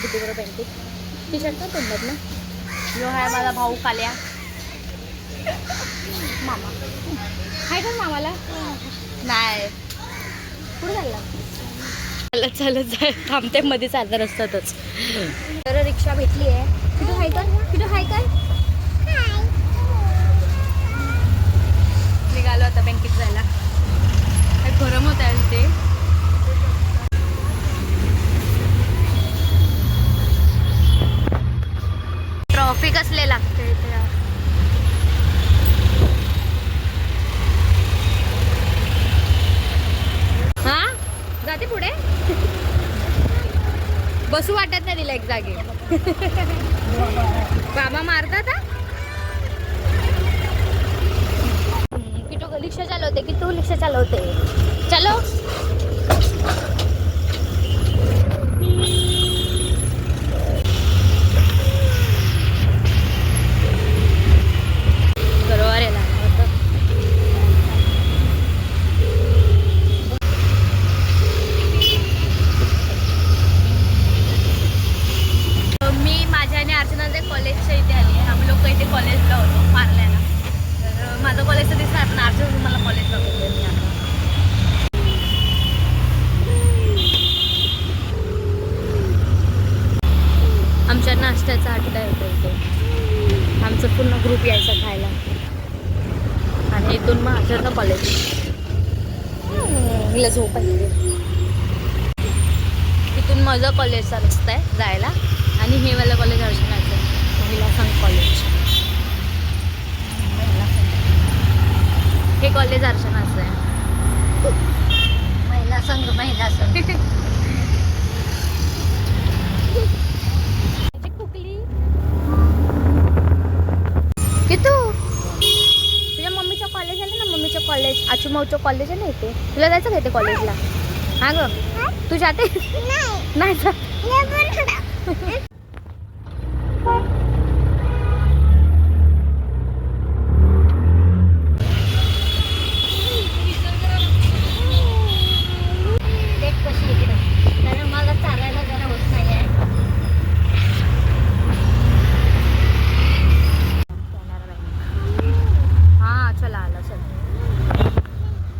बुटीवर painting T shirt पण तोंडात ना. यो आहे माझा भाऊ काल्या मामा. हाय का मामाला? नाही. कुठे चालला? चालत चालत जाय थांबते मध्ये चालत रस्त्यातच. तर रिक्षा भेटली आहे. किती हाय का? किती हाय काय? निघालो आता बँकेत जायला. काय गरम होत आहे तिथे. ट्रॉफिक असले लागते इथे. हा जाते पुढे. बसू वाटत नाही तिला एक जागी. बाबा मारतात. किटू रिक्षा चालवते की तू रिक्षा चालवते? चलो. बरोबर आहे. मी माझ्या आणि अर्चनाच्या कॉलेजच्या इथे आली आहे. आम्ही लोक इथे कॉलेजला होतो मारल्याला. तर माझं कॉलेज तर दिसणार पण अर्चना मला कॉलेजला होते. मी आता आमच्या नाश्त्याचा अड्डा होता इथे. आमचं पूर्ण ग्रुप यायचा खायला आणि इथून मग अर्चना कॉलेज. हिला झोप आहे. इथून माझं कॉलेजचा रस्ता आहे जायला आणि हे वाला कॉलेज अर्चनाचं महिला संघ कॉलेज. हे कॉलेज अर्चनाचं आहे. महिला संघ. कुकली कितू तुझ्या मम्मीचं कॉलेज आहे ना. मम्मीचं कॉलेज आचूमाऊचं कॉलेज आहे ना इथे. तुला जायचं का इथे कॉलेजला? हा ग तू जाते? नाही जा. मला चालायला जरा होत नाही आहे. हा चला आला चल.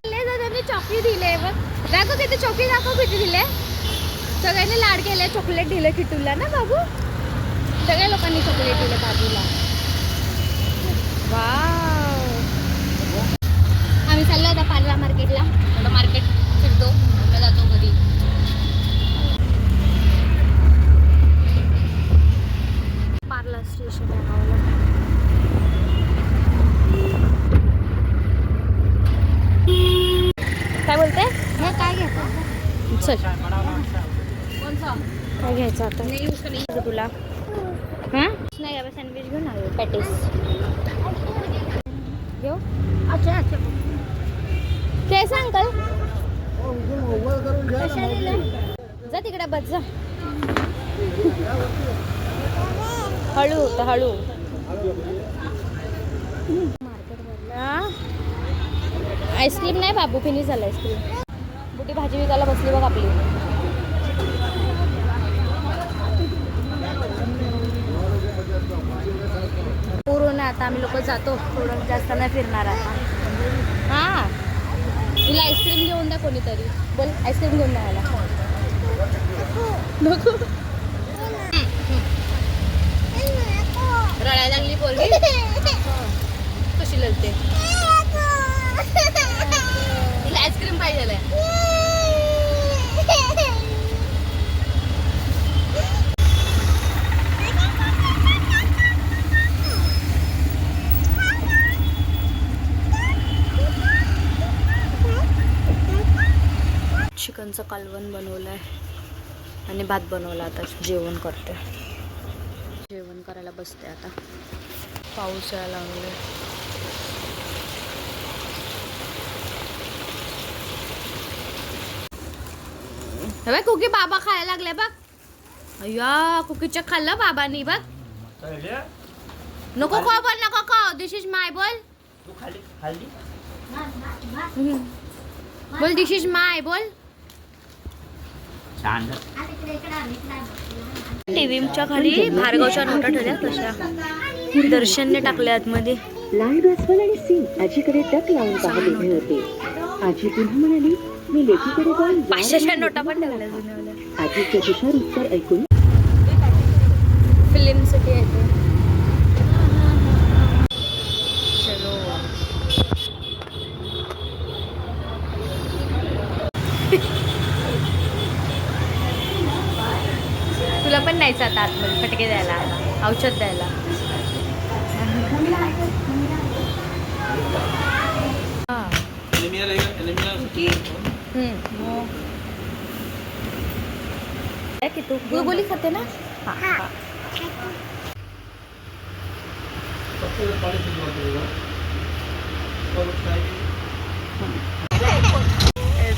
त्यांनी चॉकलेट दिले बघ. दाखव किती चॉकलेट दाखव किती दिले. सगळ्यांनी लाड केले. चॉकलेट दिलं किटूला ना बाबू. सगळ्या लोकांनी चॉकलेट दिलं बाबूला. वाव. आम्ही चाललो आता पार्ला मार्केटला. थोडं मार्केट फिरतो जातो घरी. पार्ला स्टेशन आहे. काय बोलते? हे काय घ्यायचं? चल काय घ्यायचं आता तुला? हां नाही का सँडविच घेऊन आलो. पॅटीस घेऊ. अच्छा अच्छा. ते सांग अंकल. जा तिकडे बस जा. हळू होतं हळू. आईस्क्रीम नाही बाबू फिनिश झालं आईस्क्रीम. बुटी भाजी विकायला बसली बघ आपली. पूर्ण आता आम्ही लोक जातो. थोडं जास्त नाही फिरणार आता. हां तिला आईस्क्रीम घेऊन द्या कोणीतरी. बोल आईस्क्रीम घेऊन द्या मला. नको रडायला लागली पोरगी. कशी लढते. तिला आईस्क्रीम पाहिजे. चिकनचं कालवण बनवलं आहे आणि भात बनवला. आता जेवण करते. जेवण करायला बसते आता. पाऊस यायला लागले. बघ कुकी बाबा खायला लागले बघ. अय्या कुकीच्या खाल्लं बाबांनी बघ. नको खाऊ पण नको खाऊ. दिस इज माय बोल. बोल दिस इज माय बोल. टीव्हीच्या खाली भार्गवच्या नोटा ठेवल्या तशा दर्शनने टाकल्या आतमध्ये. लाईट अस्वल आणि सिंग आजीकडे टक लावून पाहत उभे होते. आजी पुन्हा म्हणाली, मी लेकीकडे जाऊन 500च्या नोटा पण ठेवल्या जुन्यावाल्या. आजीचे हुशार उत्तर ऐकून फिल्मसाठी आहे ते. चलो तुला पण न्यायचं आता आतमध्ये फटके द्यायला, आता औषध द्यायला. हां. की तू गोली खाते ना. हां.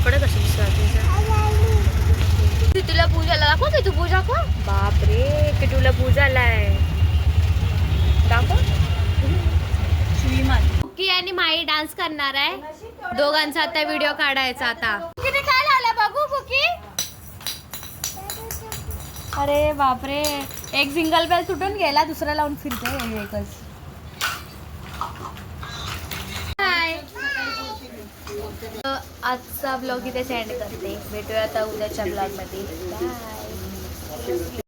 पडत असेल तुला पूजाला दाखव की तू पूजा का. बापरे किटूला पूजाला आहे दाखव. कुकी आणि माई डान्स करणार आहे. दोघांचा आता व्हिडिओ काढायचा. आता कुकीने काय लावलं बघू कुकी. अरे बापरे एक सिंगल बेल तुटून गेला, दुसरा लावून फिरते एकच. हाय आजचा ब्लॉग इथे सेंड करते. भेटूया आता उद्याच्या ब्लॉग मध्ये. बाय.